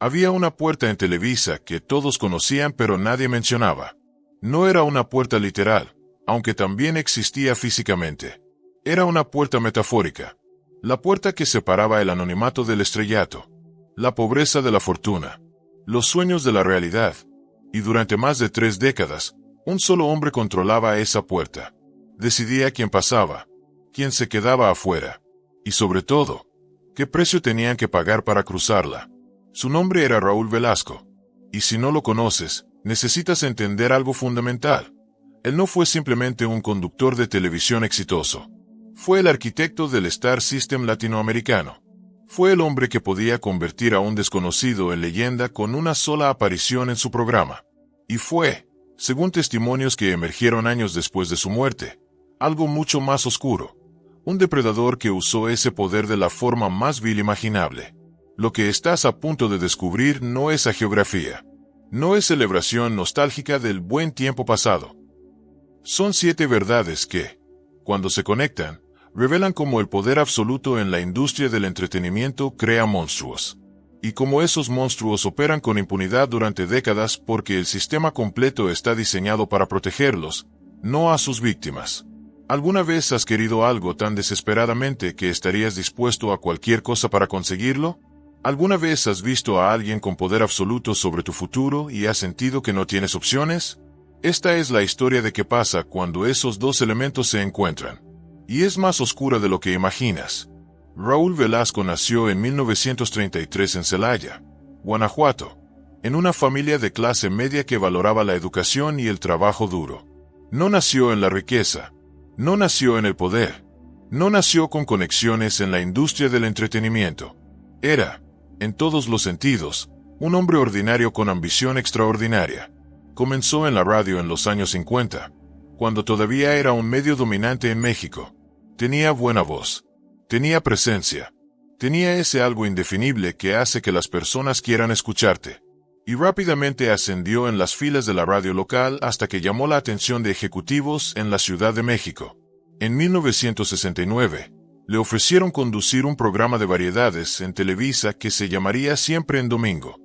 Había una puerta en Televisa que todos conocían pero nadie mencionaba. No era una puerta literal, aunque también existía físicamente. Era una puerta metafórica. La puerta que separaba el anonimato del estrellato, la pobreza de la fortuna, los sueños de la realidad. Y durante más de 3 décadas, un solo hombre controlaba esa puerta. Decidía quién pasaba, quién se quedaba afuera, y sobre todo, qué precio tenían que pagar para cruzarla. Su nombre era Raúl Velasco. Y si no lo conoces, necesitas entender algo fundamental. Él no fue simplemente un conductor de televisión exitoso. Fue el arquitecto del Star System latinoamericano. Fue el hombre que podía convertir a un desconocido en leyenda con una sola aparición en su programa. Y fue, según testimonios que emergieron años después de su muerte, algo mucho más oscuro. Un depredador que usó ese poder de la forma más vil imaginable. Lo que estás a punto de descubrir no es hagiografía. No es celebración nostálgica del buen tiempo pasado. Son 7 verdades que, cuando se conectan, revelan cómo el poder absoluto en la industria del entretenimiento crea monstruos. Y cómo esos monstruos operan con impunidad durante décadas porque el sistema completo está diseñado para protegerlos, no a sus víctimas. ¿Alguna vez has querido algo tan desesperadamente que estarías dispuesto a cualquier cosa para conseguirlo? ¿Alguna vez has visto a alguien con poder absoluto sobre tu futuro y has sentido que no tienes opciones? Esta es la historia de qué pasa cuando esos dos elementos se encuentran. Y es más oscura de lo que imaginas. Raúl Velasco nació en 1933 en Celaya, Guanajuato, en una familia de clase media que valoraba la educación y el trabajo duro. No nació en la riqueza, no nació en el poder, no nació con conexiones en la industria del entretenimiento. Era, en todos los sentidos, un hombre ordinario con ambición extraordinaria. Comenzó en la radio en los años 50, cuando todavía era un medio dominante en México. Tenía buena voz, tenía presencia, tenía ese algo indefinible que hace que las personas quieran escucharte. Y rápidamente ascendió en las filas de la radio local hasta que llamó la atención de ejecutivos en la Ciudad de México. En 1969, le ofrecieron conducir un programa de variedades en Televisa que se llamaría Siempre en Domingo.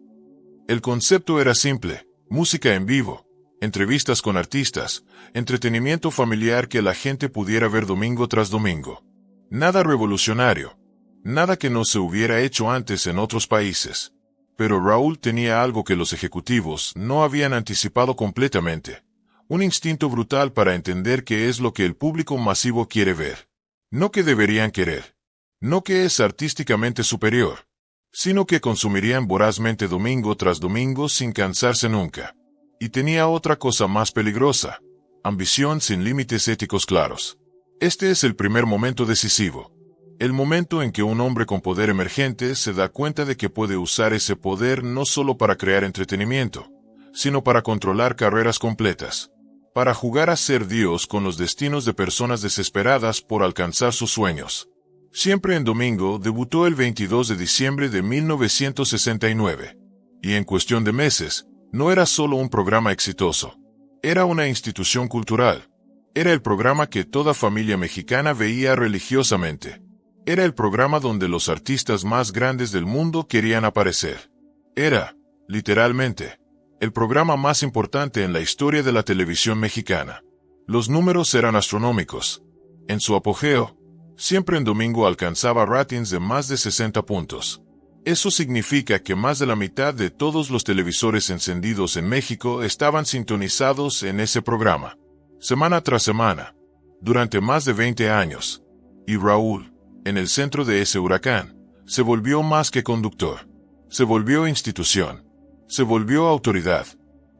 El concepto era simple: música en vivo, entrevistas con artistas, entretenimiento familiar que la gente pudiera ver domingo tras domingo. Nada revolucionario, nada que no se hubiera hecho antes en otros países. Pero Raúl tenía algo que los ejecutivos no habían anticipado completamente: un instinto brutal para entender qué es lo que el público masivo quiere ver. No que deberían querer, no que es artísticamente superior, sino que consumirían vorazmente domingo tras domingo sin cansarse nunca. Y tenía otra cosa más peligrosa: ambición sin límites éticos claros. Este es el primer momento decisivo. El momento en que un hombre con poder emergente se da cuenta de que puede usar ese poder no solo para crear entretenimiento, sino para controlar carreras completas. Para jugar a ser Dios con los destinos de personas desesperadas por alcanzar sus sueños. Siempre en Domingo debutó el 22 de diciembre de 1969. Y en cuestión de meses, no era solo un programa exitoso. Era una institución cultural. Era el programa que toda familia mexicana veía religiosamente. Era el programa donde los artistas más grandes del mundo querían aparecer. Era, literalmente, el programa más importante en la historia de la televisión mexicana. Los números eran astronómicos. En su apogeo, Siempre en Domingo alcanzaba ratings de más de 60 puntos. Eso significa que más de la mitad de todos los televisores encendidos en México estaban sintonizados en ese programa, semana tras semana, durante más de 20 años. Y Raúl, en el centro de ese huracán, se volvió más que conductor. Se volvió institución. Se volvió autoridad.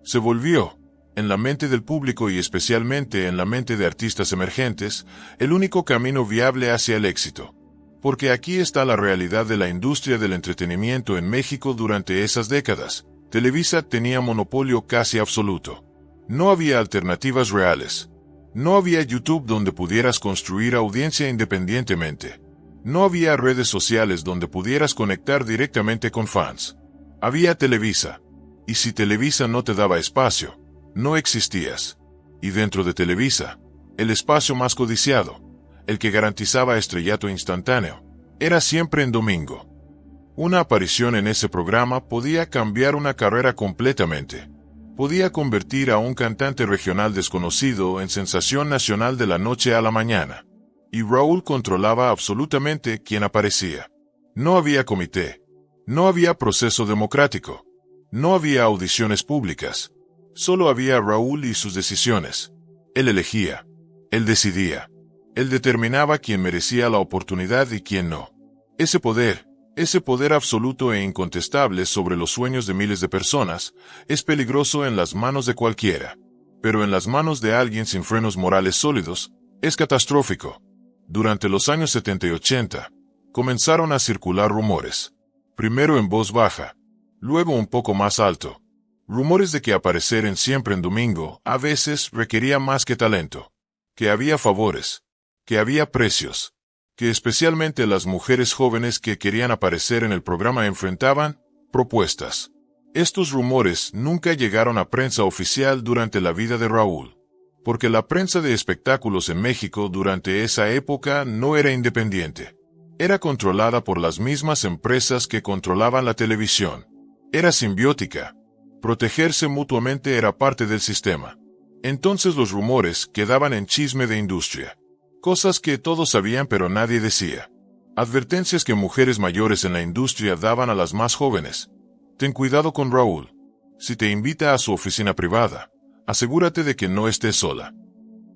Se volvió, en la mente del público y especialmente en la mente de artistas emergentes, el único camino viable hacia el éxito. Porque aquí está la realidad de la industria del entretenimiento en México durante esas décadas. Televisa tenía monopolio casi absoluto. No había alternativas reales. No había YouTube donde pudieras construir audiencia independientemente. No había redes sociales donde pudieras conectar directamente con fans. Había Televisa. Y si Televisa no te daba espacio, no existías. Y dentro de Televisa, el espacio más codiciado, el que garantizaba estrellato instantáneo, era Siempre en Domingo. Una aparición en ese programa podía cambiar una carrera completamente. Podía convertir a un cantante regional desconocido en sensación nacional de la noche a la mañana. Y Raúl controlaba absolutamente quién aparecía. No había comité. No había proceso democrático. No había audiciones públicas. Solo había Raúl y sus decisiones. Él elegía. Él decidía. Él determinaba quién merecía la oportunidad y quién no. Ese poder absoluto e incontestable sobre los sueños de miles de personas, es peligroso en las manos de cualquiera. Pero en las manos de alguien sin frenos morales sólidos, es catastrófico. Durante los años 70 y 80, comenzaron a circular rumores. Primero en voz baja, luego un poco más alto. Rumores de que aparecer en Siempre en Domingo a veces requería más que talento. Que había favores. Que había precios. Que especialmente las mujeres jóvenes que querían aparecer en el programa enfrentaban propuestas. Estos rumores nunca llegaron a prensa oficial durante la vida de Raúl. Porque la prensa de espectáculos en México durante esa época no era independiente. Era controlada por las mismas empresas que controlaban la televisión. Era simbiótica. Protegerse mutuamente era parte del sistema. Entonces los rumores quedaban en chisme de industria. Cosas que todos sabían pero nadie decía. Advertencias que mujeres mayores en la industria daban a las más jóvenes. Ten cuidado con Raúl. Si te invita a su oficina privada, asegúrate de que no estés sola.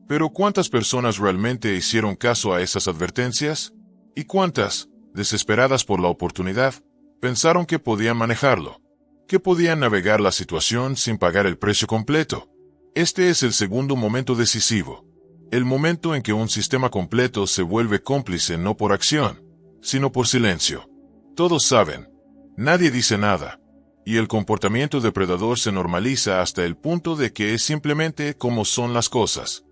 Pero ¿cuántas personas realmente hicieron caso a esas advertencias? ¿Y cuántas, desesperadas por la oportunidad, pensaron que podían manejarlo? Que podían navegar la situación sin pagar el precio completo? Este es el segundo momento decisivo. El momento en que un sistema completo se vuelve cómplice no por acción, sino por silencio. Todos saben. Nadie dice nada. Y el comportamiento depredador se normaliza hasta el punto de que es simplemente como son las cosas.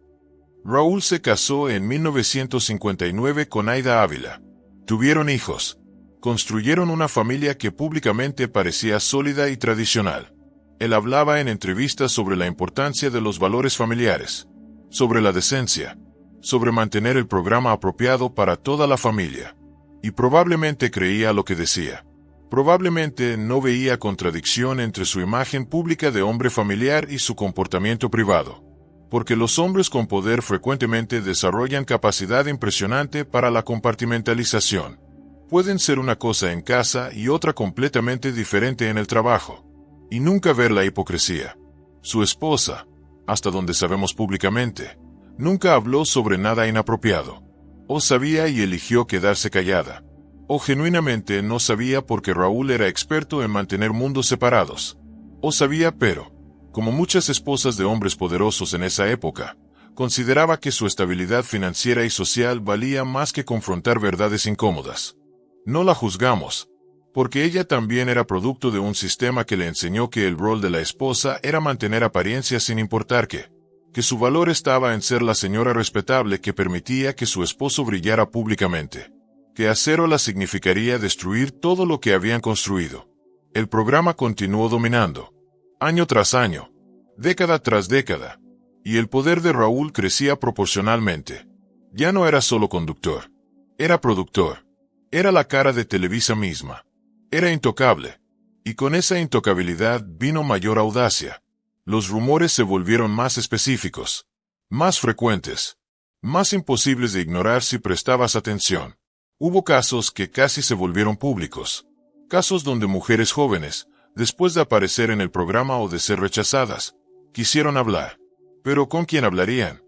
Raúl se casó en 1959 con Aida Ávila. Tuvieron hijos. Construyeron una familia que públicamente parecía sólida y tradicional. Él hablaba en entrevistas sobre la importancia de los valores familiares, sobre la decencia, sobre mantener el programa apropiado para toda la familia. Y probablemente creía lo que decía. Probablemente no veía contradicción entre su imagen pública de hombre familiar y su comportamiento privado. Porque los hombres con poder frecuentemente desarrollan capacidad impresionante para la compartimentalización. Pueden ser una cosa en casa y otra completamente diferente en el trabajo. Y nunca ver la hipocresía. Su esposa, hasta donde sabemos públicamente, nunca habló sobre nada inapropiado. O sabía y eligió quedarse callada. O genuinamente no sabía porque Raúl era experto en mantener mundos separados. O sabía pero, como muchas esposas de hombres poderosos en esa época, consideraba que su estabilidad financiera y social valía más que confrontar verdades incómodas. No la juzgamos, porque ella también era producto de un sistema que le enseñó que el rol de la esposa era mantener apariencias sin importar qué, que su valor estaba en ser la señora respetable que permitía que su esposo brillara públicamente, que hacerla significaría destruir todo lo que habían construido. El programa continuó dominando, año tras año, década tras década, y el poder de Raúl crecía proporcionalmente. Ya no era solo conductor, era productor. Era la cara de Televisa misma. Era intocable. Y con esa intocabilidad vino mayor audacia. Los rumores se volvieron más específicos, más frecuentes, más imposibles de ignorar si prestabas atención. Hubo casos que casi se volvieron públicos. Casos donde mujeres jóvenes, después de aparecer en el programa o de ser rechazadas, quisieron hablar. Pero ¿con quién hablarían?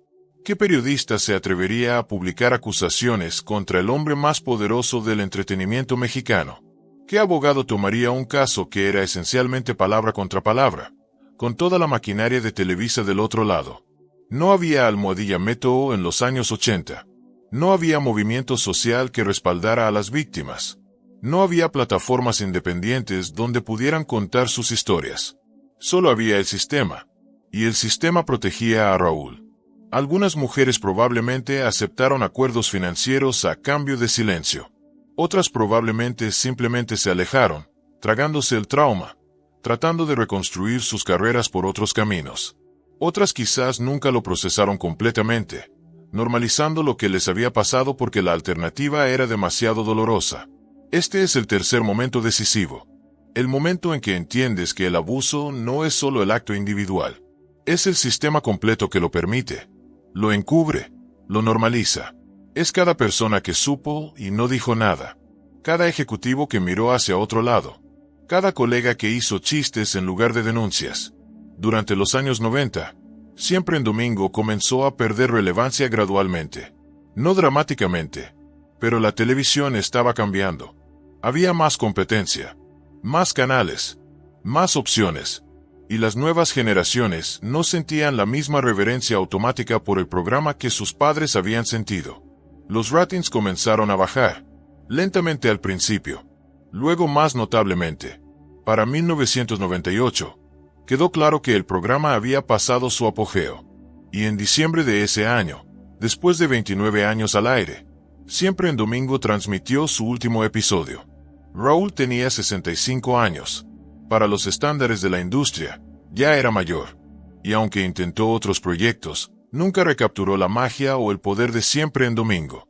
¿Qué periodista se atrevería a publicar acusaciones contra el hombre más poderoso del entretenimiento mexicano? ¿Qué abogado tomaría un caso que era esencialmente palabra contra palabra, con toda la maquinaria de Televisa del otro lado? No había almohadilla Método en los años 80. No había movimiento social que respaldara a las víctimas. No había plataformas independientes donde pudieran contar sus historias. Solo había el sistema. Y el sistema protegía a Raúl. Algunas mujeres probablemente aceptaron acuerdos financieros a cambio de silencio. Otras probablemente simplemente se alejaron, tragándose el trauma, tratando de reconstruir sus carreras por otros caminos. Otras quizás nunca lo procesaron completamente, normalizando lo que les había pasado porque la alternativa era demasiado dolorosa. Este es el tercer momento decisivo. El momento en que entiendes que el abuso no es solo el acto individual. Es el sistema completo que lo permite, lo encubre, lo normaliza. Es cada persona que supo y no dijo nada. Cada ejecutivo que miró hacia otro lado. Cada colega que hizo chistes en lugar de denuncias. Durante los años 90, Siempre en Domingo comenzó a perder relevancia gradualmente. No dramáticamente, pero la televisión estaba cambiando. Había más competencia, más canales, más opciones, y las nuevas generaciones no sentían la misma reverencia automática por el programa que sus padres habían sentido. Los ratings comenzaron a bajar, lentamente al principio, luego más notablemente. Para 1998, quedó claro que el programa había pasado su apogeo. Y en diciembre de ese año, después de 29 años al aire, Siempre en Domingo transmitió su último episodio. Raúl tenía 65 años. Para los estándares de la industria, ya era mayor. Y aunque intentó otros proyectos, nunca recapturó la magia o el poder de Siempre en Domingo.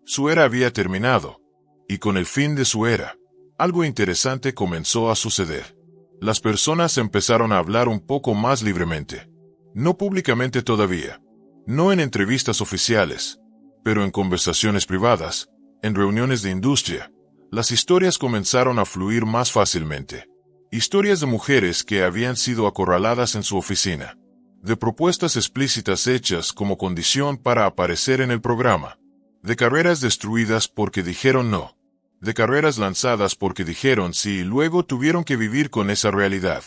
Su era había terminado. Y con el fin de su era, algo interesante comenzó a suceder. Las personas empezaron a hablar un poco más libremente. No públicamente todavía. No en entrevistas oficiales. Pero en conversaciones privadas, en reuniones de industria, las historias comenzaron a fluir más fácilmente. Historias de mujeres que habían sido acorraladas en su oficina. De propuestas explícitas hechas como condición para aparecer en el programa. De carreras destruidas porque dijeron no. De carreras lanzadas porque dijeron sí y luego tuvieron que vivir con esa realidad.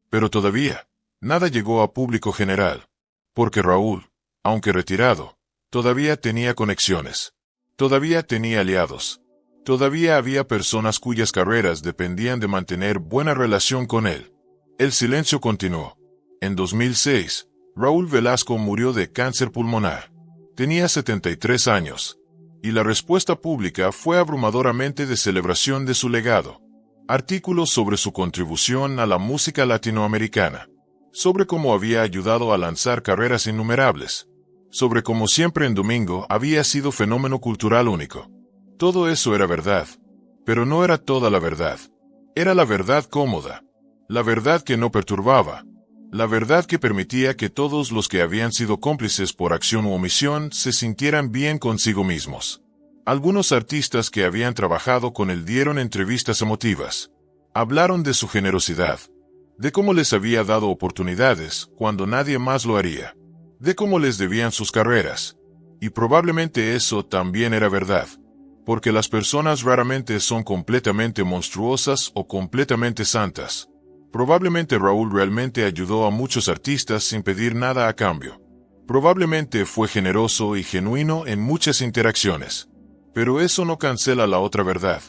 Pero todavía, nada llegó a público general. Porque Raúl, aunque retirado, todavía tenía conexiones. Todavía tenía aliados. Todavía había personas cuyas carreras dependían de mantener buena relación con él. El silencio continuó. En 2006, Raúl Velasco murió de cáncer pulmonar. Tenía 73 años. Y la respuesta pública fue abrumadoramente de celebración de su legado. Artículos sobre su contribución a la música latinoamericana. Sobre cómo había ayudado a lanzar carreras innumerables. Sobre cómo Siempre en Domingo había sido fenómeno cultural único. Todo eso era verdad. Pero no era toda la verdad. Era la verdad cómoda. La verdad que no perturbaba. La verdad que permitía que todos los que habían sido cómplices por acción u omisión se sintieran bien consigo mismos. Algunos artistas que habían trabajado con él dieron entrevistas emotivas. Hablaron de su generosidad. De cómo les había dado oportunidades cuando nadie más lo haría. De cómo les debían sus carreras. Y probablemente eso también era verdad. Porque las personas raramente son completamente monstruosas o completamente santas. Probablemente Raúl realmente ayudó a muchos artistas sin pedir nada a cambio. Probablemente fue generoso y genuino en muchas interacciones. Pero eso no cancela la otra verdad.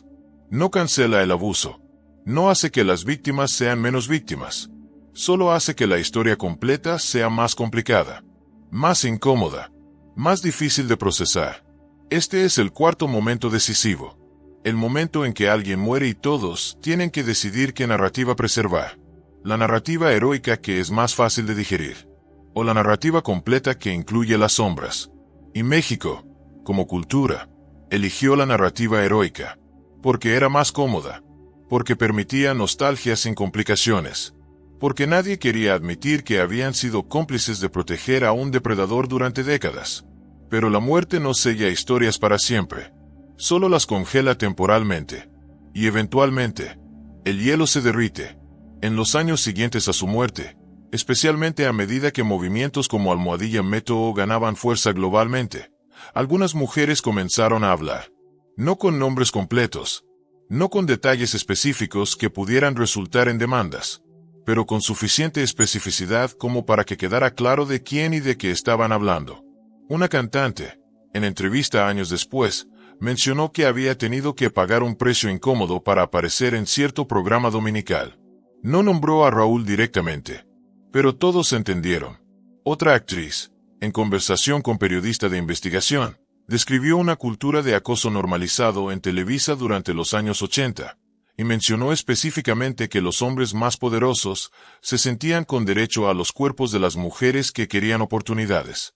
No cancela el abuso. No hace que las víctimas sean menos víctimas. Solo hace que la historia completa sea más complicada. Más incómoda. Más difícil de procesar. Este es el cuarto momento decisivo. El momento en que alguien muere y todos tienen que decidir qué narrativa preservar. La narrativa heroica que es más fácil de digerir. O la narrativa completa que incluye las sombras. Y México, como cultura, eligió la narrativa heroica. Porque era más cómoda. Porque permitía nostalgia sin complicaciones. Porque nadie quería admitir que habían sido cómplices de proteger a un depredador durante décadas. Pero la muerte no sella historias para siempre. Solo las congela temporalmente. Y eventualmente, el hielo se derrite. En los años siguientes a su muerte, especialmente a medida que movimientos como Almohadilla Meto ganaban fuerza globalmente, algunas mujeres comenzaron a hablar. No con nombres completos. No con detalles específicos que pudieran resultar en demandas. Pero con suficiente especificidad como para que quedara claro de quién y de qué estaban hablando. Una cantante, en entrevista años después, mencionó que había tenido que pagar un precio incómodo para aparecer en cierto programa dominical. No nombró a Raúl directamente, pero todos entendieron. Otra actriz, en conversación con periodista de investigación, describió una cultura de acoso normalizado en Televisa durante los años 80. Y mencionó específicamente que los hombres más poderosos se sentían con derecho a los cuerpos de las mujeres que querían oportunidades.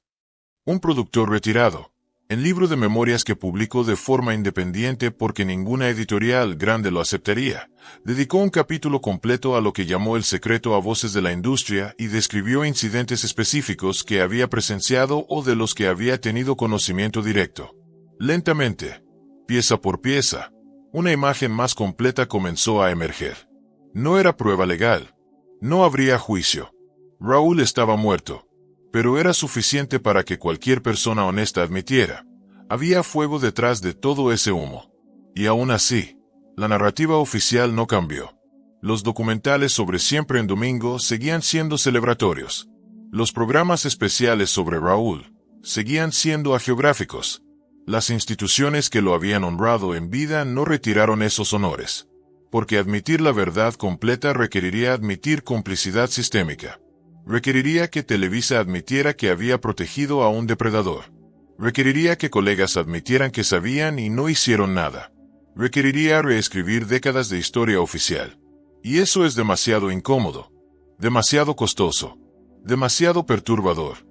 Un productor retirado, El libro de memorias que publicó de forma independiente porque ninguna editorial grande lo aceptaría, dedicó un capítulo completo a lo que llamó el secreto a voces de la industria y describió incidentes específicos que había presenciado o de los que había tenido conocimiento directo. Lentamente, pieza por pieza, una imagen más completa comenzó a emerger. No era prueba legal. No habría juicio. Raúl estaba muerto. Pero era suficiente para que cualquier persona honesta admitiera. Había fuego detrás de todo ese humo. Y aún así, la narrativa oficial no cambió. Los documentales sobre Siempre en Domingo seguían siendo celebratorios. Los programas especiales sobre Raúl seguían siendo hagiográficos. Las instituciones que lo habían honrado en vida no retiraron esos honores. Porque admitir la verdad completa requeriría admitir complicidad sistémica. Requeriría que Televisa admitiera que había protegido a un depredador. Requeriría que colegas admitieran que sabían y no hicieron nada. Requeriría reescribir décadas de historia oficial. Y eso es demasiado incómodo, demasiado costoso, demasiado perturbador.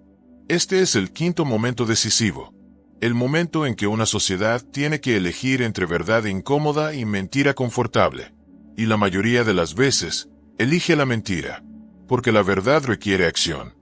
Este es el quinto momento decisivo. El momento en que una sociedad tiene que elegir entre verdad incómoda y mentira confortable. Y la mayoría de las veces, elige la mentira. Porque la verdad requiere acción.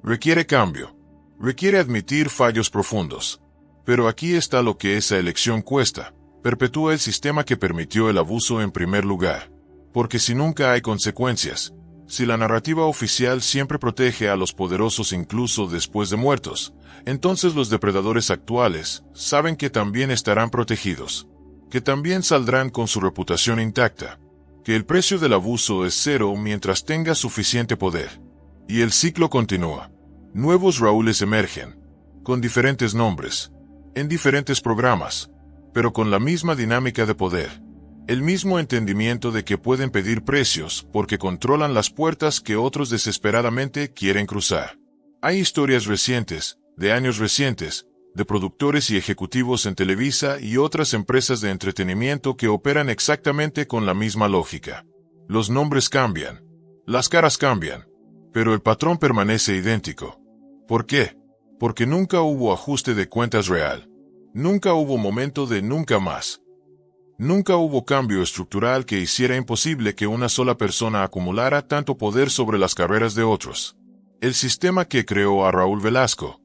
Requiere cambio. Requiere admitir fallos profundos. Pero aquí está lo que esa elección cuesta. Perpetúa el sistema que permitió el abuso en primer lugar. Porque si nunca hay consecuencias, si la narrativa oficial siempre protege a los poderosos incluso después de muertos, entonces los depredadores actuales saben que también estarán protegidos. Que también saldrán con su reputación intacta. Que el precio del abuso es cero mientras tenga suficiente poder. Y el ciclo continúa. Nuevos Raúles emergen, con diferentes nombres, en diferentes programas, pero con la misma dinámica de poder. El mismo entendimiento de que pueden pedir precios porque controlan las puertas que otros desesperadamente quieren cruzar. Hay historias recientes, de años recientes, de productores y ejecutivos en Televisa y otras empresas de entretenimiento que operan exactamente con la misma lógica. Los nombres cambian, las caras cambian, pero el patrón permanece idéntico. ¿Por qué? Porque nunca hubo ajuste de cuentas real. Nunca hubo momento de nunca más. Nunca hubo cambio estructural que hiciera imposible que una sola persona acumulara tanto poder sobre las carreras de otros. El sistema que creó a Raúl Velasco,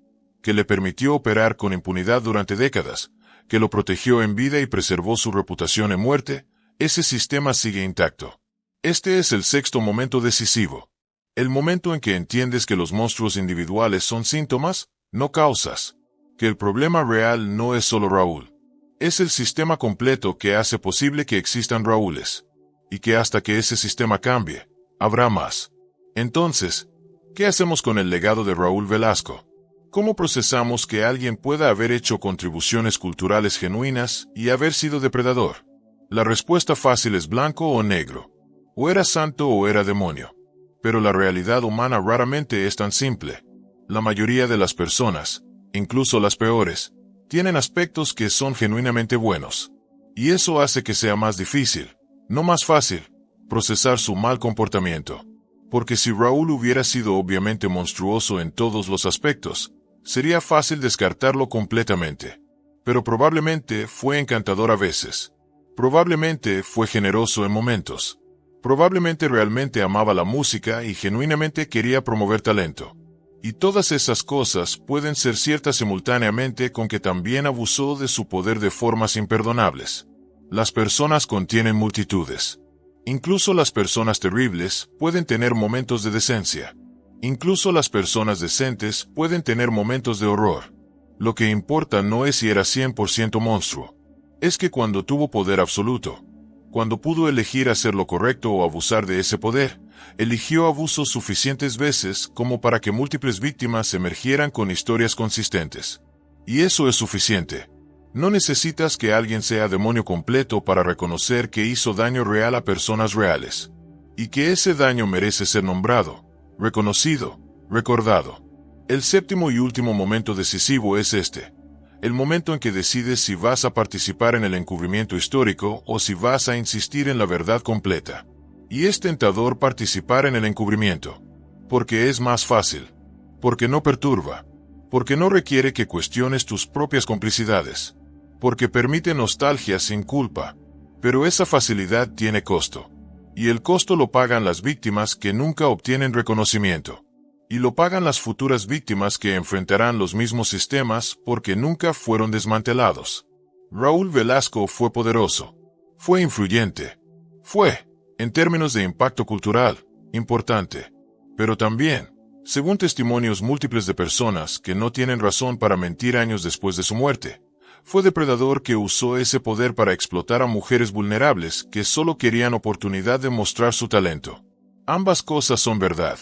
que le permitió operar con impunidad durante décadas, que lo protegió en vida y preservó su reputación en muerte, ese sistema sigue intacto. Este es el sexto momento decisivo. El momento en que entiendes que los monstruos individuales son síntomas, no causas. Que el problema real no es solo Raúl. Es el sistema completo que hace posible que existan Raúles. Y que hasta que ese sistema cambie, habrá más. Entonces, ¿qué hacemos con el legado de Raúl Velasco? ¿Cómo procesamos que alguien pueda haber hecho contribuciones culturales genuinas y haber sido depredador? La respuesta fácil es blanco o negro. O era santo o era demonio. Pero la realidad humana raramente es tan simple. La mayoría de las personas, incluso las peores, tienen aspectos que son genuinamente buenos. Y eso hace que sea más difícil, no más fácil, procesar su mal comportamiento. Porque si Raúl hubiera sido obviamente monstruoso en todos los aspectos, sería fácil descartarlo completamente. Pero probablemente fue encantador a veces. Probablemente fue generoso en momentos. Probablemente realmente amaba la música y genuinamente quería promover talento. Y todas esas cosas pueden ser ciertas simultáneamente con que también abusó de su poder de formas imperdonables. Las personas contienen multitudes. Incluso las personas terribles pueden tener momentos de decencia. Incluso las personas decentes pueden tener momentos de horror. Lo que importa no es si era 100% monstruo. Es que cuando tuvo poder absoluto, cuando pudo elegir hacer lo correcto o abusar de ese poder, eligió abusos suficientes veces como para que múltiples víctimas emergieran con historias consistentes. Y eso es suficiente. No necesitas que alguien sea demonio completo para reconocer que hizo daño real a personas reales. Y que ese daño merece ser nombrado, reconocido, recordado. El séptimo y último momento decisivo es este. El momento en que decides si vas a participar en el encubrimiento histórico o si vas a insistir en la verdad completa. Y es tentador participar en el encubrimiento. Porque es más fácil. Porque no perturba. porque no requiere que cuestiones tus propias complicidades, porque permite nostalgia sin culpa, pero esa facilidad tiene costo. Y el costo lo pagan las víctimas que nunca obtienen reconocimiento. Y lo pagan las futuras víctimas que enfrentarán los mismos sistemas porque nunca fueron desmantelados. Raúl Velasco fue poderoso. Fue influyente. Fue, en términos de impacto cultural, importante. Pero también, según testimonios múltiples de personas que no tienen razón para mentir años después de su muerte, fue depredador que usó ese poder para explotar a mujeres vulnerables que solo querían oportunidad de mostrar su talento. Ambas cosas son verdad.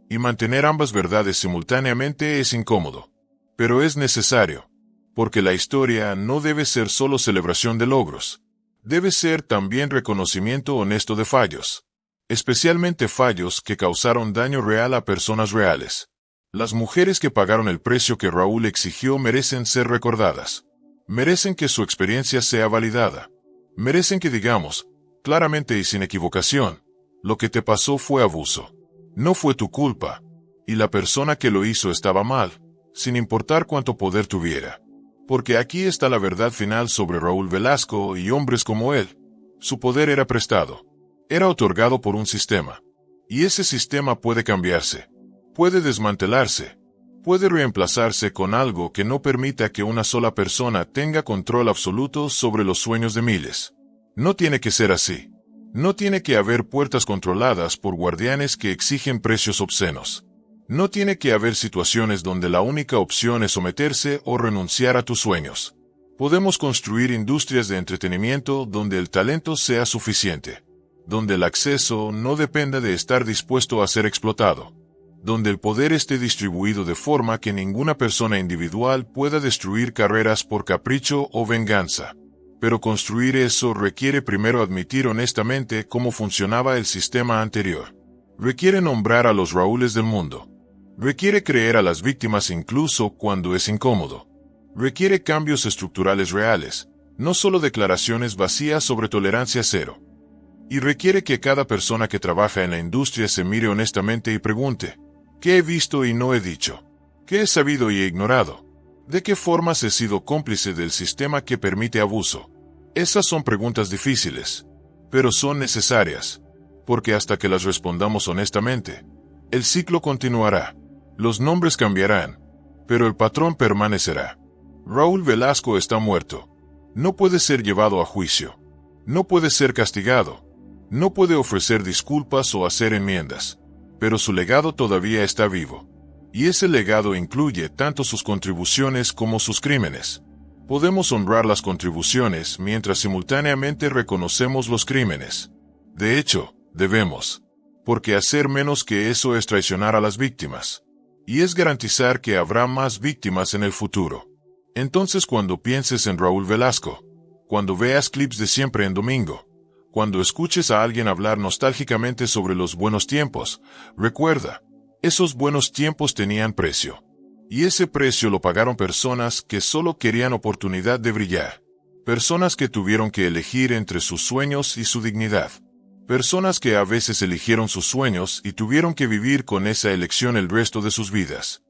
Y mantener ambas verdades simultáneamente es incómodo. Pero es necesario. Porque la historia no debe ser solo celebración de logros. Debe ser también reconocimiento honesto de fallos. Especialmente fallos que causaron daño real a personas reales. Las mujeres que pagaron el precio que Raúl exigió merecen ser recordadas. Merecen que su experiencia sea validada. Merecen que digamos, claramente y sin equivocación, lo que te pasó fue abuso. No fue tu culpa, y la persona que lo hizo estaba mal, sin importar cuánto poder tuviera. Porque aquí está la verdad final sobre Raúl Velasco y hombres como él. Su poder era prestado. Era otorgado por un sistema. Y ese sistema puede cambiarse. Puede desmantelarse. Puede reemplazarse con algo que no permita que una sola persona tenga control absoluto sobre los sueños de miles. No tiene que ser así. No tiene que haber puertas controladas por guardianes que exigen precios obscenos. No tiene que haber situaciones donde la única opción es someterse o renunciar a tus sueños. Podemos construir industrias de entretenimiento donde el talento sea suficiente. Donde el acceso no dependa de estar dispuesto a ser explotado. Donde el poder esté distribuido de forma que ninguna persona individual pueda destruir carreras por capricho o venganza. Pero construir eso requiere primero admitir honestamente cómo funcionaba el sistema anterior. Requiere nombrar a los Raúles del mundo. Requiere creer a las víctimas incluso cuando es incómodo. Requiere cambios estructurales reales, no solo declaraciones vacías sobre tolerancia cero. Y requiere que cada persona que trabaja en la industria se mire honestamente y pregunte, ¿qué he visto y no he dicho? ¿Qué he sabido y he ignorado? ¿De qué formas he sido cómplice del sistema que permite abuso? Esas son preguntas difíciles, pero son necesarias, porque hasta que las respondamos honestamente, el ciclo continuará. Los nombres cambiarán, pero el patrón permanecerá. Raúl Velasco está muerto. No puede ser llevado a juicio. No puede ser castigado. No puede ofrecer disculpas o hacer enmiendas. Pero su legado todavía está vivo. Y ese legado incluye tanto sus contribuciones como sus crímenes. Podemos honrar las contribuciones mientras simultáneamente reconocemos los crímenes. De hecho, debemos. Porque hacer menos que eso es traicionar a las víctimas. Y es garantizar que habrá más víctimas en el futuro. Entonces cuando pienses en Raúl Velasco, cuando veas clips de Siempre en Domingo, cuando escuches a alguien hablar nostálgicamente sobre los buenos tiempos, recuerda, esos buenos tiempos tenían precio. Y ese precio lo pagaron personas que solo querían oportunidad de brillar. Personas que tuvieron que elegir entre sus sueños y su dignidad. Personas que a veces eligieron sus sueños y tuvieron que vivir con esa elección el resto de sus vidas.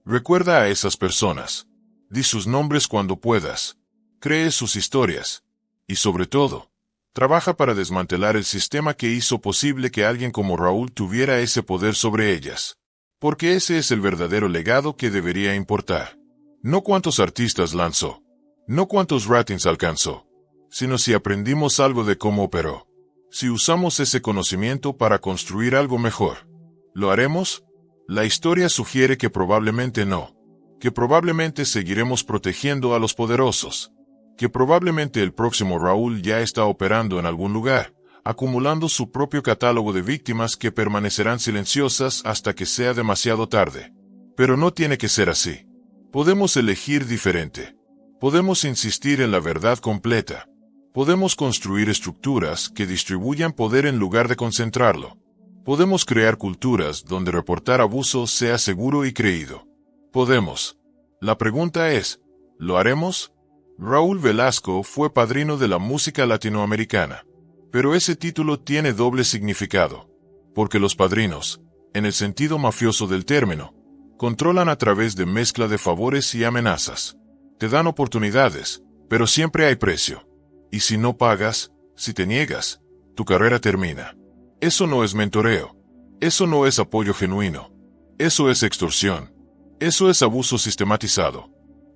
Recuerda a esas personas. Di sus nombres cuando puedas. Cree sus historias. Y sobre todo, trabaja para desmantelar el sistema que hizo posible que alguien como Raúl tuviera ese poder sobre ellas. Porque ese es el verdadero legado que debería importar. No cuántos artistas lanzó. No cuántos ratings alcanzó. Sino si aprendimos algo de cómo operó. Si usamos ese conocimiento para construir algo mejor. ¿Lo haremos? La historia sugiere que probablemente no. Que probablemente seguiremos protegiendo a los poderosos. Que probablemente el próximo Raúl ya está operando en algún lugar, acumulando su propio catálogo de víctimas que permanecerán silenciosas hasta que sea demasiado tarde. Pero no tiene que ser así. Podemos elegir diferente. Podemos insistir en la verdad completa. Podemos construir estructuras que distribuyan poder en lugar de concentrarlo. Podemos crear culturas donde reportar abuso sea seguro y creído. Podemos. La pregunta es, ¿lo haremos? Raúl Velasco fue padrino de la música latinoamericana. Pero ese título tiene doble significado. Porque los padrinos, en el sentido mafioso del término, Controlan a través de mezcla de favores y amenazas. Te dan oportunidades, pero siempre hay precio. Y si no pagas, si te niegas, tu carrera termina. Eso no es mentoreo. Eso no es apoyo genuino. Eso es extorsión. Eso es abuso sistematizado.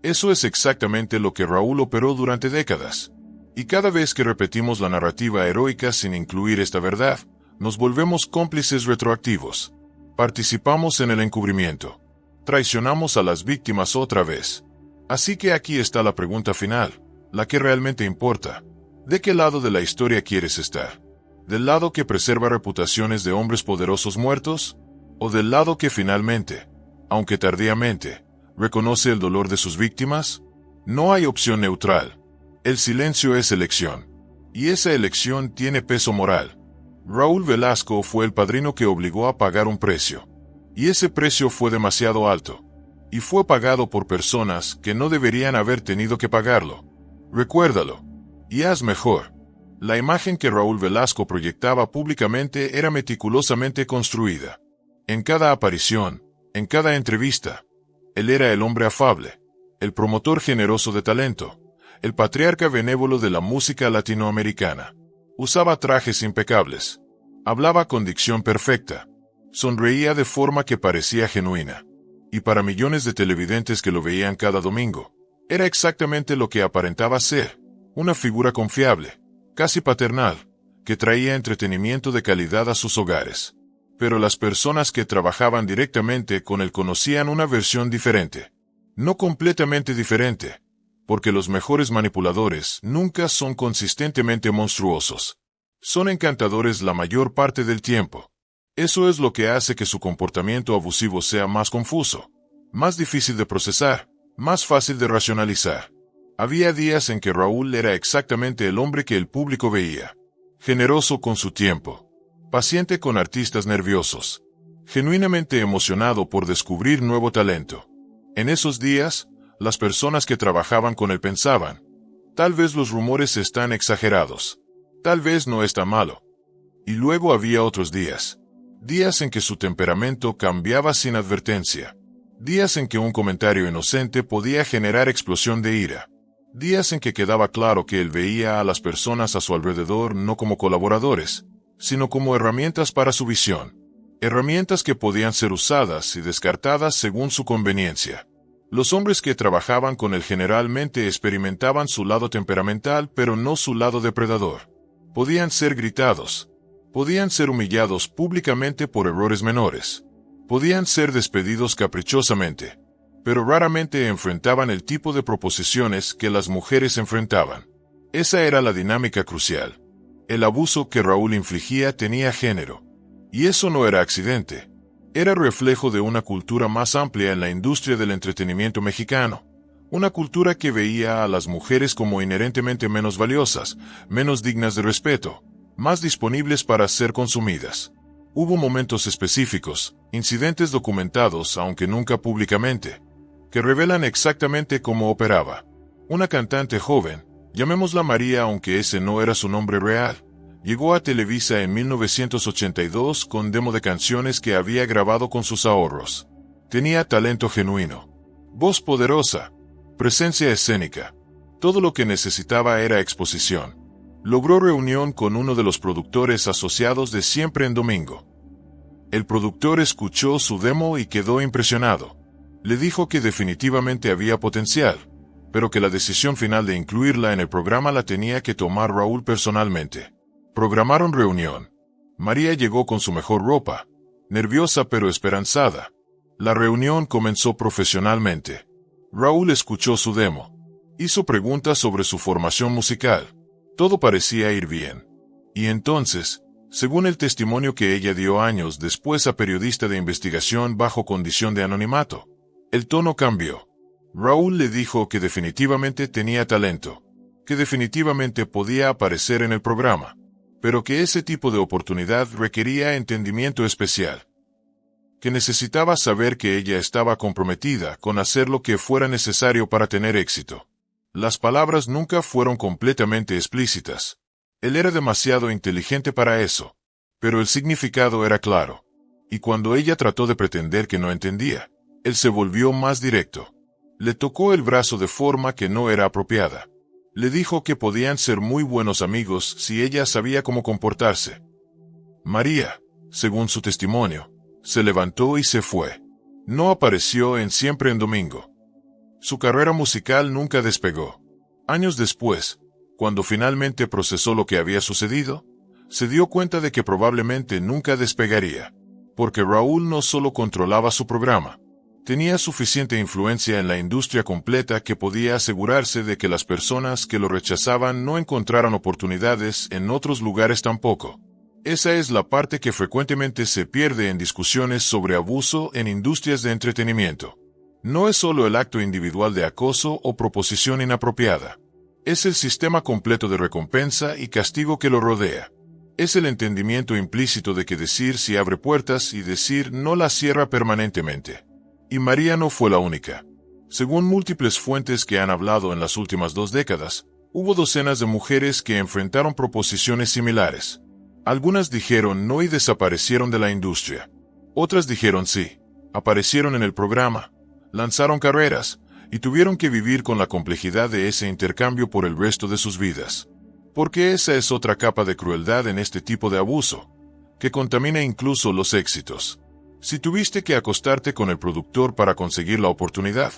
Eso es exactamente lo que Raúl operó durante décadas. Y cada vez que repetimos la narrativa heroica sin incluir esta verdad, nos volvemos cómplices retroactivos. Participamos en el encubrimiento. Traicionamos a las víctimas otra vez. Así que aquí está la pregunta final, la que realmente importa. ¿De qué lado de la historia quieres estar? ¿Del lado que preserva reputaciones de hombres poderosos muertos? ¿O del lado que finalmente, aunque tardíamente, reconoce el dolor de sus víctimas? No hay opción neutral. El silencio es elección. Y esa elección tiene peso moral. Raúl Velasco fue el padrino que obligó a pagar un precio. Y ese precio fue demasiado alto. Y fue pagado por personas que no deberían haber tenido que pagarlo. Recuérdalo. Y haz mejor. La imagen que Raúl Velasco proyectaba públicamente era meticulosamente construida. En cada aparición, en cada entrevista, él era el hombre afable, el promotor generoso de talento, el patriarca benévolo de la música latinoamericana. Usaba trajes impecables. Hablaba con dicción perfecta. Sonreía de forma que parecía genuina. Y para millones de televidentes que lo veían cada domingo, era exactamente lo que aparentaba ser, una figura confiable, casi paternal, que traía entretenimiento de calidad a sus hogares. Pero las personas que trabajaban directamente con él conocían una versión diferente. No completamente diferente, porque los mejores manipuladores nunca son consistentemente monstruosos. Son encantadores la mayor parte del tiempo. Eso es lo que hace que su comportamiento abusivo sea más confuso, más difícil de procesar, más fácil de racionalizar. Había días en que Raúl era exactamente el hombre que el público veía. Generoso con su tiempo. Paciente con artistas nerviosos. Genuinamente emocionado por descubrir nuevo talento. En esos días, las personas que trabajaban con él pensaban, tal vez los rumores están exagerados. Tal vez no está malo. Y luego había otros días. Días en que su temperamento cambiaba sin advertencia. Días en que un comentario inocente podía generar explosión de ira. Días en que quedaba claro que él veía a las personas a su alrededor no como colaboradores, sino como herramientas para su visión. Herramientas que podían ser usadas y descartadas según su conveniencia. Los hombres que trabajaban con él generalmente experimentaban su lado temperamental, pero no su lado depredador. Podían ser gritados. Podían ser humillados públicamente por errores menores. Podían ser despedidos caprichosamente. Pero raramente enfrentaban el tipo de proposiciones que las mujeres enfrentaban. Esa era la dinámica crucial. El abuso que Raúl infligía tenía género. Y eso no era accidente. Era reflejo de una cultura más amplia en la industria del entretenimiento mexicano. Una cultura que veía a las mujeres como inherentemente menos valiosas, menos dignas de respeto, más disponibles para ser consumidas. Hubo momentos específicos, incidentes documentados, aunque nunca públicamente, que revelan exactamente cómo operaba. Una cantante joven, llamémosla María aunque ese no era su nombre real, llegó a Televisa en 1982 con demo de canciones que había grabado con sus ahorros. Tenía talento genuino, voz poderosa, presencia escénica. Todo lo que necesitaba era exposición. Logró reunión con uno de los productores asociados de Siempre en Domingo. El productor escuchó su demo y quedó impresionado. Le dijo que definitivamente había potencial, pero que la decisión final de incluirla en el programa la tenía que tomar Raúl personalmente. Programaron reunión. María llegó con su mejor ropa, nerviosa pero esperanzada. La reunión comenzó profesionalmente. Raúl escuchó su demo. Hizo preguntas sobre su formación musical. Todo parecía ir bien. Y entonces, según el testimonio que ella dio años después a periodista de investigación bajo condición de anonimato, el tono cambió. Raúl le dijo que definitivamente tenía talento, que definitivamente podía aparecer en el programa, pero que ese tipo de oportunidad requería entendimiento especial. Que necesitaba saber que ella estaba comprometida con hacer lo que fuera necesario para tener éxito. Las palabras nunca fueron completamente explícitas. Él era demasiado inteligente para eso, pero el significado era claro. Y cuando ella trató de pretender que no entendía, Él se volvió más directo. Le tocó el brazo de forma que no era apropiada. Le dijo que podían ser muy buenos amigos si ella sabía cómo comportarse. María, según su testimonio, se levantó y se fue. No apareció en Siempre en Domingo. Su carrera musical nunca despegó. Años después, cuando finalmente procesó lo que había sucedido, se dio cuenta de que probablemente nunca despegaría, porque Raúl no solo controlaba su programa, tenía suficiente influencia en la industria completa que podía asegurarse de que las personas que lo rechazaban no encontraran oportunidades en otros lugares tampoco. Esa es la parte que frecuentemente se pierde en discusiones sobre abuso en industrias de entretenimiento. No es solo el acto individual de acoso o proposición inapropiada. Es el sistema completo de recompensa y castigo que lo rodea. Es el entendimiento implícito de que decir sí abre puertas y decir no las cierra permanentemente. Y María no fue la única. Según múltiples fuentes que han hablado en las últimas 2 décadas, hubo docenas de mujeres que enfrentaron proposiciones similares. Algunas dijeron no y desaparecieron de la industria. Otras dijeron sí, aparecieron en el programa, lanzaron carreras, y tuvieron que vivir con la complejidad de ese intercambio por el resto de sus vidas. Porque esa es otra capa de crueldad en este tipo de abuso, que contamina incluso los éxitos. Si tuviste que acostarte con el productor para conseguir la oportunidad,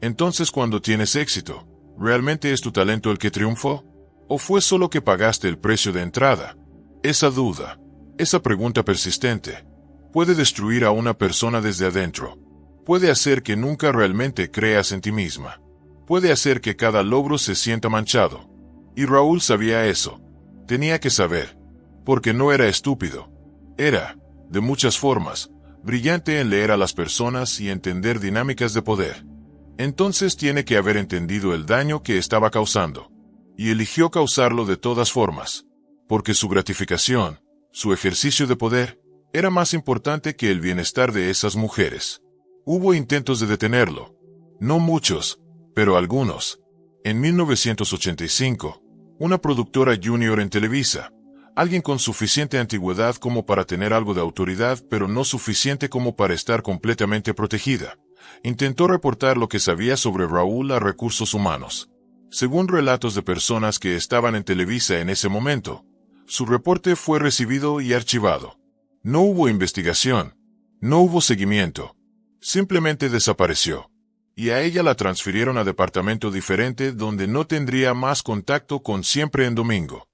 entonces cuando tienes éxito, ¿realmente es tu talento el que triunfó? ¿O fue solo que pagaste el precio de entrada? Esa duda, esa pregunta persistente, puede destruir a una persona desde adentro. Puede hacer que nunca realmente creas en ti misma. Puede hacer que cada logro se sienta manchado. Y Raúl sabía eso. Tenía que saber. Porque no era estúpido. Era, de muchas formas, brillante en leer a las personas y entender dinámicas de poder. Entonces tiene que haber entendido el daño que estaba causando. Y eligió causarlo de todas formas. Porque su gratificación, su ejercicio de poder, era más importante que el bienestar de esas mujeres. Hubo intentos de detenerlo. No muchos, pero algunos. En 1985, una productora junior en Televisa, alguien con suficiente antigüedad como para tener algo de autoridad pero no suficiente como para estar completamente protegida, intentó reportar lo que sabía sobre Raúl a Recursos Humanos. Según relatos de personas que estaban en Televisa en ese momento, su reporte fue recibido y archivado. No hubo investigación. No hubo seguimiento. Simplemente desapareció. Y a ella la transfirieron a departamento diferente donde no tendría más contacto con Siempre en Domingo.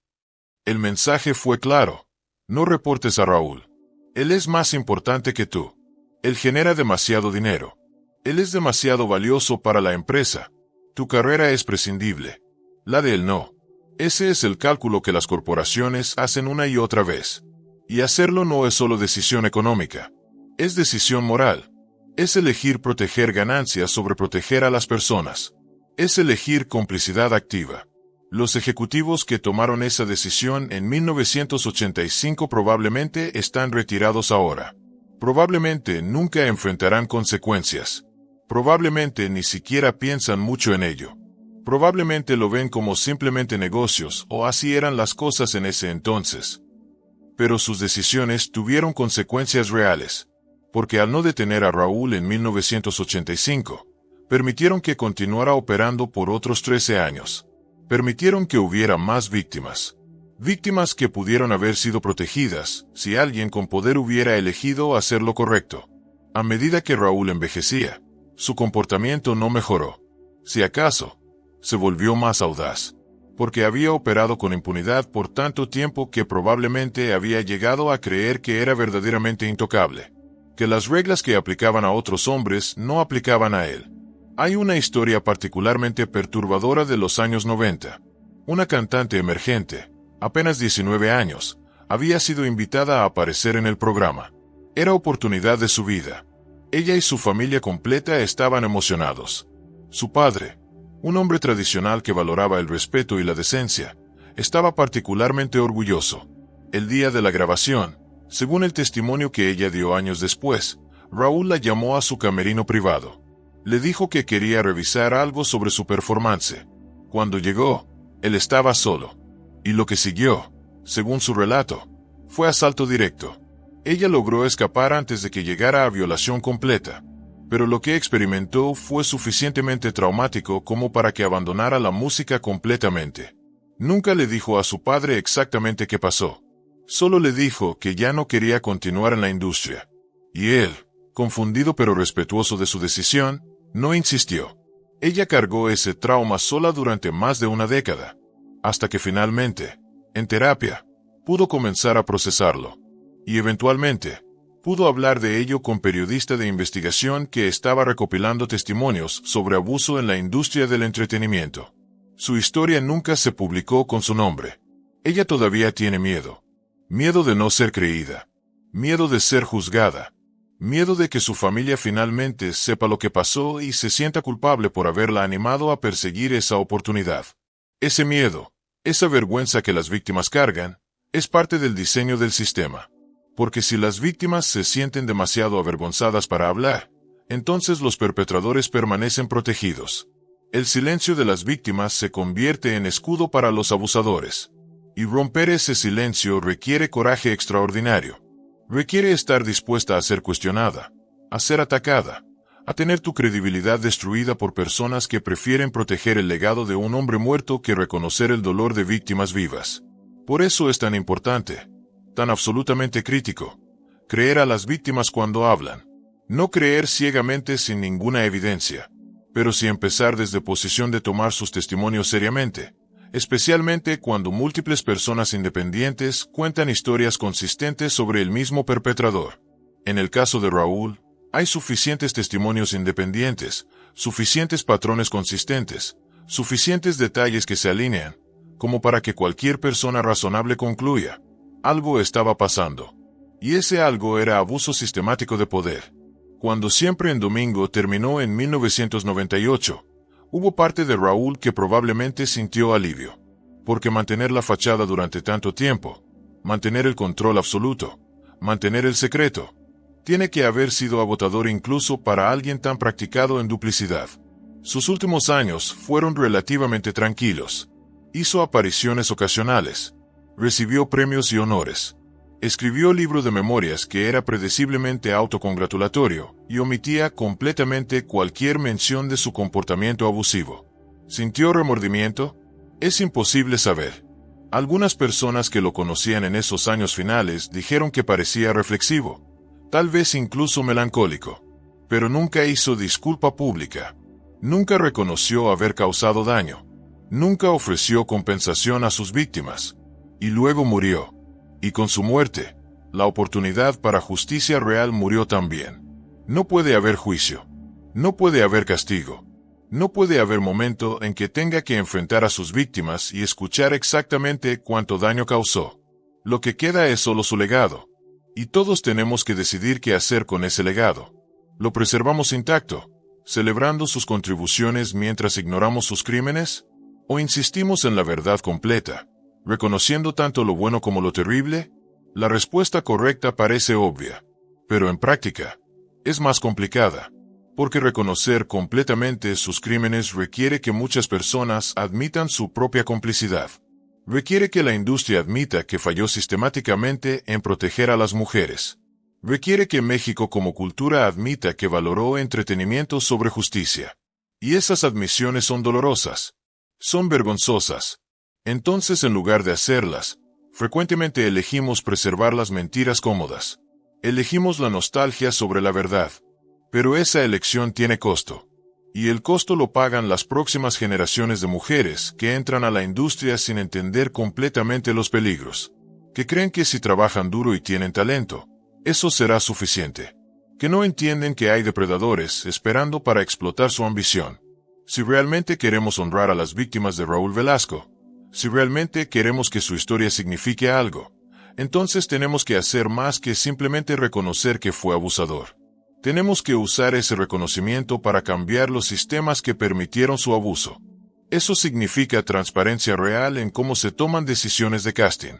El mensaje fue claro. No reportes a Raúl. Él es más importante que tú. Él genera demasiado dinero. Él es demasiado valioso para la empresa. Tu carrera es prescindible. La de él no. Ese es el cálculo que las corporaciones hacen una y otra vez. Y hacerlo no es solo decisión económica. Es decisión moral. Es elegir proteger ganancias sobre proteger a las personas. Es elegir complicidad activa. Los ejecutivos que tomaron esa decisión en 1985 probablemente están retirados ahora. Probablemente nunca enfrentarán consecuencias. Probablemente ni siquiera piensan mucho en ello. Probablemente lo ven como simplemente negocios o así eran las cosas en ese entonces. Pero sus decisiones tuvieron consecuencias reales. Porque al no detener a Raúl en 1985, permitieron que continuara operando por otros 13 años. Permitieron que hubiera más víctimas. Víctimas que pudieron haber sido protegidas si alguien con poder hubiera elegido hacer lo correcto. A medida que Raúl envejecía, su comportamiento no mejoró. Si acaso, se volvió más audaz. Porque había operado con impunidad por tanto tiempo que probablemente había llegado a creer que era verdaderamente intocable. Que las reglas que aplicaban a otros hombres no aplicaban a él. Hay una historia particularmente perturbadora de los años 90. Una cantante emergente, apenas 19 años, había sido invitada a aparecer en el programa. Era oportunidad de su vida. Ella y su familia completa estaban emocionados. Su padre, un hombre tradicional que valoraba el respeto y la decencia, estaba particularmente orgulloso. El día de la grabación, según el testimonio que ella dio años después, Raúl la llamó a su camerino privado. Le dijo que quería revisar algo sobre su performance. Cuando llegó, él estaba solo. Y lo que siguió, según su relato, fue asalto directo. Ella logró escapar antes de que llegara a violación completa. pero lo que experimentó fue suficientemente traumático como para que abandonara la música completamente. Nunca le dijo a su padre exactamente qué pasó. Solo le dijo que ya no quería continuar en la industria. Y él, confundido pero respetuoso de su decisión, no insistió. Ella cargó ese trauma sola durante más de una década, hasta que finalmente, en terapia, pudo comenzar a procesarlo. Y eventualmente, pudo hablar de ello con periodista de investigación que estaba recopilando testimonios sobre abuso en la industria del entretenimiento. Su historia nunca se publicó con su nombre. Ella todavía tiene miedo. Miedo de no ser creída. Miedo de ser juzgada. Miedo de que su familia finalmente sepa lo que pasó y se sienta culpable por haberla animado a perseguir esa oportunidad. Ese miedo, esa vergüenza que las víctimas cargan, es parte del diseño del sistema. Porque si las víctimas se sienten demasiado avergonzadas para hablar, entonces los perpetradores permanecen protegidos. El silencio de las víctimas se convierte en escudo para los abusadores. Y romper ese silencio requiere coraje extraordinario. Requiere estar dispuesta a ser cuestionada, a ser atacada, a tener tu credibilidad destruida por personas que prefieren proteger el legado de un hombre muerto que reconocer el dolor de víctimas vivas. Por eso es tan importante, tan absolutamente crítico, creer a las víctimas cuando hablan. No creer ciegamente sin ninguna evidencia, pero sí empezar desde posición de tomar sus testimonios seriamente, especialmente cuando múltiples personas independientes cuentan historias consistentes sobre el mismo perpetrador. En el caso de Raúl, hay suficientes testimonios independientes, suficientes patrones consistentes, suficientes detalles que se alinean, como para que cualquier persona razonable concluya: algo estaba pasando. Y ese algo era abuso sistemático de poder. Cuando Siempre en Domingo terminó en 1998, hubo parte de Raúl que probablemente sintió alivio. Porque mantener la fachada durante tanto tiempo, mantener el control absoluto, mantener el secreto, tiene que haber sido agotador incluso para alguien tan practicado en duplicidad. Sus últimos años fueron relativamente tranquilos. Hizo apariciones ocasionales. Recibió premios y honores. Escribió libro de memorias que era predeciblemente autocongratulatorio y omitía completamente cualquier mención de su comportamiento abusivo. ¿Sintió remordimiento? Es imposible saber. Algunas personas que lo conocían en esos años finales dijeron que parecía reflexivo, tal vez incluso melancólico, pero nunca hizo disculpa pública. Nunca reconoció haber causado daño. Nunca ofreció compensación a sus víctimas. Y luego murió. Y con su muerte, la oportunidad para justicia real murió también. No puede haber juicio. No puede haber castigo. No puede haber momento en que tenga que enfrentar a sus víctimas y escuchar exactamente cuánto daño causó. Lo que queda es solo su legado. Y todos tenemos que decidir qué hacer con ese legado. ¿Lo preservamos intacto, celebrando sus contribuciones mientras ignoramos sus crímenes? ¿O insistimos en la verdad completa, reconociendo tanto lo bueno como lo terrible? La respuesta correcta parece obvia, pero en práctica, es más complicada, porque reconocer completamente sus crímenes requiere que muchas personas admitan su propia complicidad. Requiere que la industria admita que falló sistemáticamente en proteger a las mujeres. Requiere que México como cultura admita que valoró entretenimiento sobre justicia. Y esas admisiones son dolorosas. Son vergonzosas. Entonces, en lugar de hacerlas, frecuentemente elegimos preservar las mentiras cómodas. Elegimos la nostalgia sobre la verdad. Pero esa elección tiene costo. Y el costo lo pagan las próximas generaciones de mujeres que entran a la industria sin entender completamente los peligros. Que creen que si trabajan duro y tienen talento, eso será suficiente. Que no entienden que hay depredadores esperando para explotar su ambición. Si realmente queremos honrar a las víctimas de Raúl Velasco, si realmente queremos que su historia signifique algo, entonces tenemos que hacer más que simplemente reconocer que fue abusador. Tenemos que usar ese reconocimiento para cambiar los sistemas que permitieron su abuso. Eso significa transparencia real en cómo se toman decisiones de casting.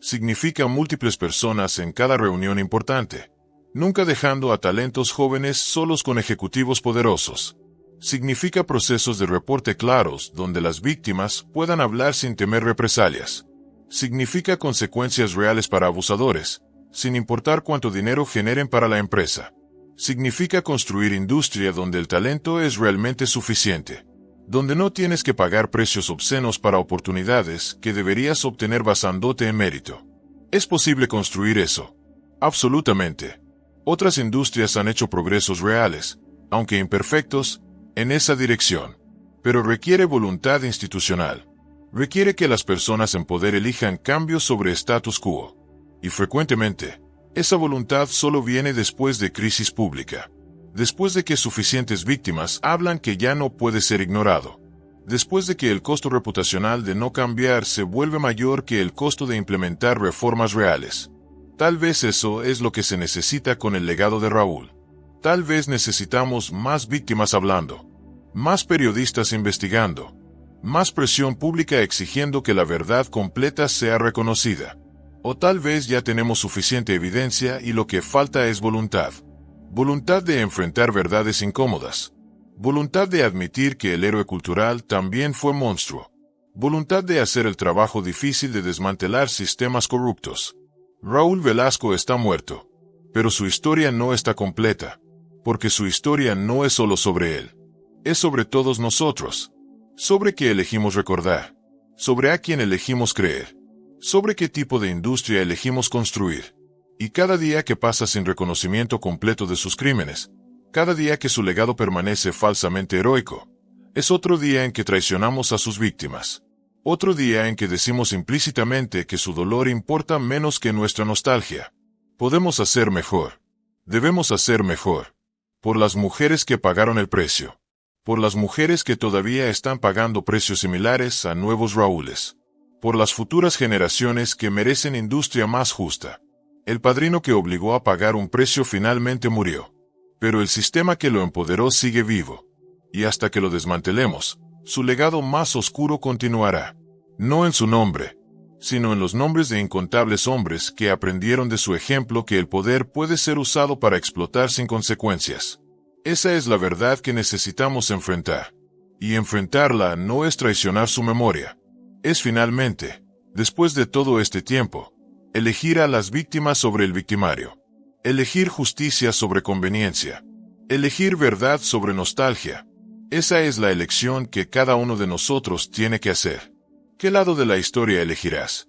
Significa múltiples personas en cada reunión importante, nunca dejando a talentos jóvenes solos con ejecutivos poderosos. Significa procesos de reporte claros donde las víctimas puedan hablar sin temer represalias. Significa consecuencias reales para abusadores, sin importar cuánto dinero generen para la empresa. Significa construir industria donde el talento es realmente suficiente, donde no tienes que pagar precios obscenos para oportunidades que deberías obtener basándote en mérito. ¿Es posible construir eso? Absolutamente. Otras industrias han hecho progresos reales, aunque imperfectos, en esa dirección. Pero requiere voluntad institucional. Requiere que las personas en poder elijan cambios sobre status quo. Y frecuentemente, esa voluntad solo viene después de crisis pública. Después de que suficientes víctimas hablan que ya no puede ser ignorado. Después de que el costo reputacional de no cambiar se vuelve mayor que el costo de implementar reformas reales. Tal vez eso es lo que se necesita con el legado de Raúl. Tal vez necesitamos más víctimas hablando, más periodistas investigando, más presión pública exigiendo que la verdad completa sea reconocida. O tal vez ya tenemos suficiente evidencia y lo que falta es voluntad. Voluntad de enfrentar verdades incómodas. Voluntad de admitir que el héroe cultural también fue monstruo. Voluntad de hacer el trabajo difícil de desmantelar sistemas corruptos. Raúl Velasco está muerto, pero su historia no está completa, porque su historia no es solo sobre él. Es sobre todos nosotros. Sobre qué elegimos recordar. Sobre a quién elegimos creer. Sobre qué tipo de industria elegimos construir. Y cada día que pasa sin reconocimiento completo de sus crímenes, cada día que su legado permanece falsamente heroico, es otro día en que traicionamos a sus víctimas. Otro día en que decimos implícitamente que su dolor importa menos que nuestra nostalgia. Podemos hacer mejor. Debemos hacer mejor. Por las mujeres que pagaron el precio. Por las mujeres que todavía están pagando precios similares a nuevos Raúles. Por las futuras generaciones que merecen industria más justa. El padrino que obligó a pagar un precio finalmente murió. Pero el sistema que lo empoderó sigue vivo. Y hasta que lo desmantelemos, su legado más oscuro continuará. No en su nombre, sino en los nombres de incontables hombres que aprendieron de su ejemplo que el poder puede ser usado para explotar sin consecuencias. Esa es la verdad que necesitamos enfrentar. Y enfrentarla no es traicionar su memoria. Es finalmente, después de todo este tiempo, elegir a las víctimas sobre el victimario. Elegir justicia sobre conveniencia. Elegir verdad sobre nostalgia. Esa es la elección que cada uno de nosotros tiene que hacer. ¿Qué lado de la historia elegirás?